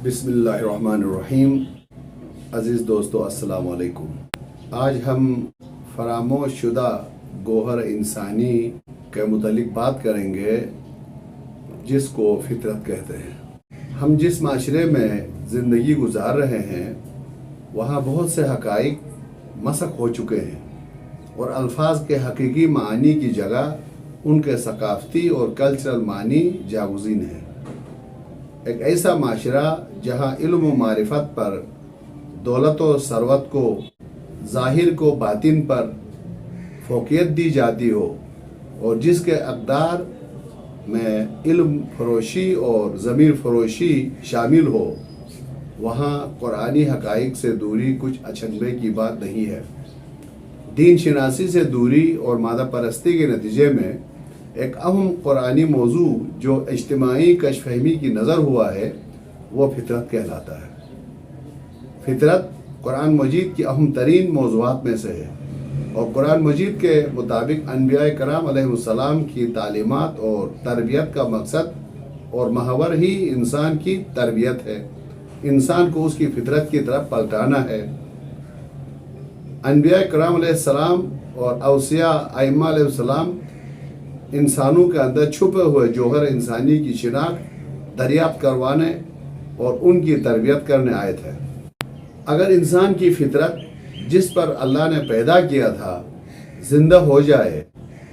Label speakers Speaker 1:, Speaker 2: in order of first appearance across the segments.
Speaker 1: بسم اللہ الرحمن الرحیم۔ عزیز دوستو السلام علیکم۔ آج ہم فراموش شدہ گوہر انسانی کے متعلق بات کریں گے جس کو فطرت کہتے ہیں۔ ہم جس معاشرے میں زندگی گزار رہے ہیں وہاں بہت سے حقائق مسخ ہو چکے ہیں اور الفاظ کے حقیقی معانی کی جگہ ان کے ثقافتی اور کلچرل معنی جاگزین ہیں۔ ایک ایسا معاشرہ جہاں علم و معرفت پر، دولت و ثروت کو، ظاہر کو باطن پر فوقیت دی جاتی ہو اور جس کے اقدار میں علم فروشی اور ضمیر فروشی شامل ہو، وہاں قرآنی حقائق سے دوری کچھ اچنبے کی بات نہیں ہے۔ دین شناسی سے دوری اور مادہ پرستی کے نتیجے میں ایک اہم قرآنی موضوع جو اجتماعی کش فہمی کی نظر ہوا ہے وہ فطرت کہلاتا ہے۔ فطرت قرآن مجید کی اہم ترین موضوعات میں سے ہے اور قرآن مجید کے مطابق انبیاء کرام علیہ السلام کی تعلیمات اور تربیت کا مقصد اور محور ہی انسان کی تربیت ہے، انسان کو اس کی فطرت کی طرف پلٹانا ہے۔ انبیاء کرام علیہ السلام اور اوصیاء ائمہ علیہ السلام انسانوں کے اندر چھپے ہوئے جوہر انسانی کی شناخت دریافت کروانے اور ان کی تربیت کرنے آئے تھے۔ اگر انسان کی فطرت جس پر اللہ نے پیدا کیا تھا زندہ ہو جائے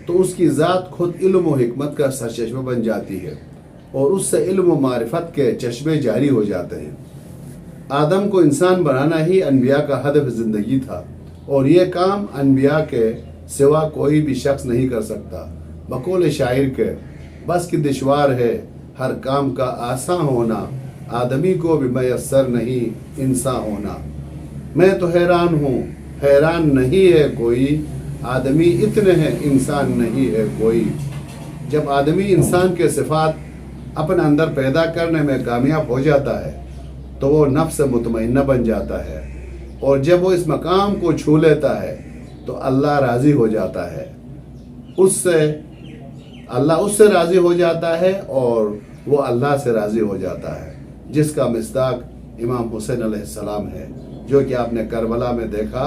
Speaker 1: تو اس کی ذات خود علم و حکمت کا سرچشمہ بن جاتی ہے اور اس سے علم و معرفت کے چشمے جاری ہو جاتے ہیں۔ آدم کو انسان بنانا ہی انبیاء کا ہدف زندگی تھا اور یہ کام انبیاء کے سوا کوئی بھی شخص نہیں کر سکتا۔ بقول شاعر کے بس کی دشوار ہے ہر کام کا آساں ہونا، آدمی کو بھی میسر نہیں انسان ہونا۔ میں تو حیران ہوں حیران نہیں ہے کوئی، آدمی اتنے ہیں انسان نہیں ہے کوئی۔ جب آدمی انسان کے صفات اپنے اندر پیدا کرنے میں کامیاب ہو جاتا ہے تو وہ نفس مطمئنہ بن جاتا ہے اور جب وہ اس مقام کو چھو لیتا ہے تو اللہ راضی ہو جاتا ہے، اللہ اس سے راضی ہو جاتا ہے اور وہ اللہ سے راضی ہو جاتا ہے، جس کا مصداق امام حسین علیہ السلام ہے، جو کہ آپ نے کربلا میں دیکھا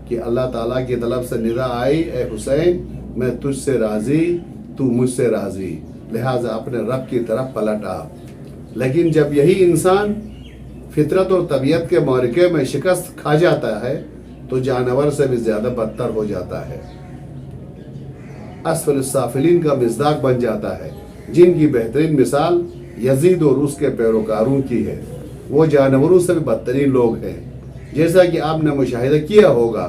Speaker 1: کہ اللہ تعالیٰ کی طرف سے ندا آئی، اے حسین میں تجھ سے راضی تو مجھ سے راضی، لہٰذا اپنے رب کی طرف پلٹ آ۔ لیکن جب یہی انسان فطرت اور طبیعت کے معرکے میں شکست کھا جاتا ہے تو جانور سے بھی زیادہ بدتر ہو جاتا ہے، اسفل السافلین کا مصداق بن جاتا ہے، جن کی بہترین مثال یزید اور اس کے پیروکاروں کی ہے۔ وہ جانوروں سے بھی بدترین لوگ ہیں۔ جیسا کہ آپ نے مشاہدہ کیا ہوگا،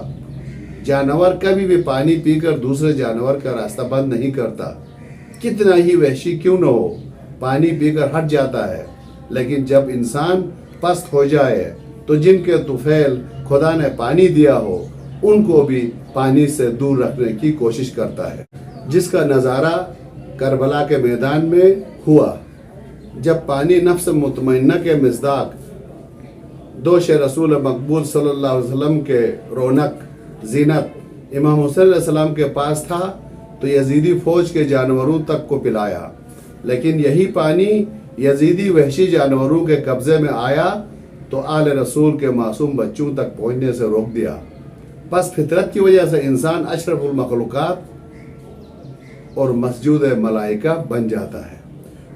Speaker 1: جانور کبھی بھی پانی پی کر دوسرے جانور کا راستہ بند نہیں کرتا، کتنا ہی وحشی کیوں نہ ہو، پانی پی کر ہٹ جاتا ہے۔ لیکن جب انسان پست ہو جائے تو جن کے طفیل خدا نے پانی دیا ہو ان کو بھی پانی سے دور رکھنے کی کوشش کرتا ہے، جس کا نظارہ کربلا کے میدان میں ہوا، جب پانی نفس مطمئنہ کے مصداق دوش رسول مقبول صلی اللہ علیہ وسلم کے رونق زینت امام حسین علیہ السلام کے پاس تھا تو یزیدی فوج کے جانوروں تک کو پلایا، لیکن یہی پانی یزیدی وحشی جانوروں کے قبضے میں آیا تو آل رسول کے معصوم بچوں تک پہنچنے سے روک دیا۔ بس فطرت کی وجہ سے انسان اشرف المخلوقات اور مسجود ملائکہ بن جاتا ہے۔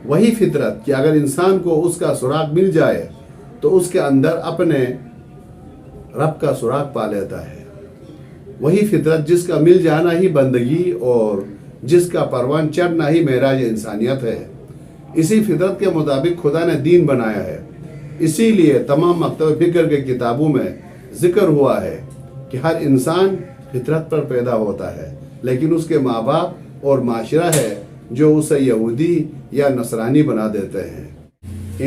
Speaker 1: وہی فطرت کہ اگر انسان کو اس کا سراغ مل جائے تو اس کے اندر اپنے رب کا سراغ پا لیتا ہے۔ وہی فطرت جس کا مل جانا ہی بندگی اور جس کا پروان چڑھنا ہی معراج انسانیت ہے۔ اسی فطرت کے مطابق خدا نے دین بنایا ہے۔ اسی لیے تمام مکتب فکر کے کتابوں میں ذکر ہوا ہے کہ ہر انسان فطرت پر پیدا ہوتا ہے، لیکن اس کے ماں باپ اور معاشرہ ہے جو اسے یہودی یا نصرانی بنا دیتے ہیں۔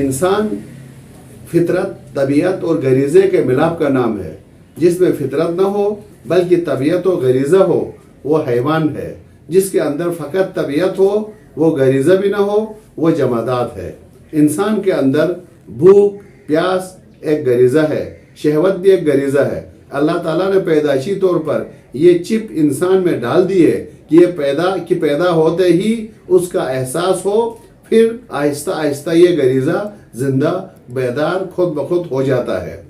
Speaker 1: انسان فطرت، طبیعت اور غریزے کے ملاپ کا نام ہے۔ جس میں فطرت نہ ہو بلکہ طبیعت و غریزہ ہو وہ حیوان ہے، جس کے اندر فقط طبیعت ہو وہ غریزہ بھی نہ ہو وہ جمادات ہے۔ انسان کے اندر بھوک پیاس ایک غریزہ ہے، شہوت بھی ایک غریزہ ہے۔ اللہ تعالیٰ نے پیدائشی طور پر یہ چپ انسان میں ڈال دی ہے کہ یہ پیدا ہوتے ہی اس کا احساس ہو، پھر آہستہ آہستہ یہ غریزہ زندہ بیدار خود بخود ہو جاتا ہے۔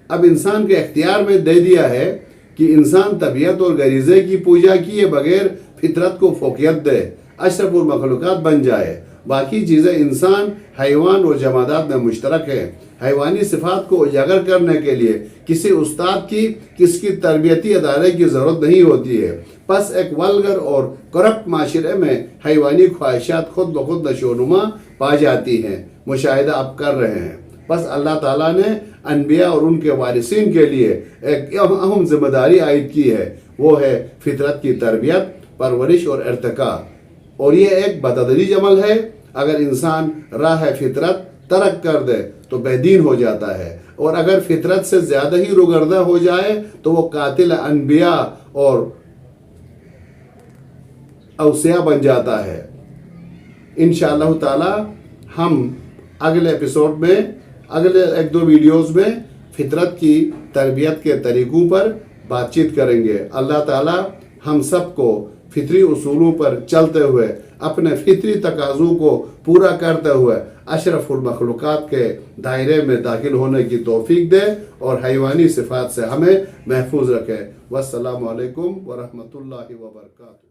Speaker 1: اب انسان کے اختیار میں دے دیا ہے کہ انسان طبیعت اور غریزے کی پوجا کیے بغیر فطرت کو فوقیت دے، اشرف المخلوقات بن جائے۔ باقی چیزیں انسان، حیوان اور جمادات میں مشترک ہیں۔ حیوانی صفات کو اجاگر کرنے کے لیے کسی استاد کی، کسی کی تربیتی ادارے کی ضرورت نہیں ہوتی ہے۔ پس ایک ولگر اور کرپٹ معاشرے میں حیوانی خواہشات خود بخود نشو و نما پا جاتی ہیں، مشاہدہ اب کر رہے ہیں۔ بس اللہ تعالیٰ نے انبیاء اور ان کے وارثین کے لیے ایک اہم ذمہ داری عائد کی ہے، وہ ہے فطرت کی تربیت، پرورش اور ارتقاء۔ اور یہ ایک بتدریج عمل ہے۔ اگر انسان راہ فطرت ترک کر دے تو بے دین ہو جاتا ہے، اور اگر فطرت سے زیادہ ہی روگردہ ہو جائے تو وہ قاتل انبیاء اور اوصیاء بن جاتا ہے۔ انشاءاللہ تعالی ہم اگلے ایپیسوڈ میں، اگلے ایک دو ویڈیوز میں فطرت کی تربیت کے طریقوں پر بات چیت کریں گے۔ اللہ تعالی ہم سب کو فطری اصولوں پر چلتے ہوئے، اپنے فطری تقاضوں کو پورا کرتے ہوئے اشرف المخلوقات کے دائرے میں داخل ہونے کی توفیق دے اور حیوانی صفات سے ہمیں محفوظ رکھے۔ والسلام علیکم ورحمۃ اللہ وبرکاتہ۔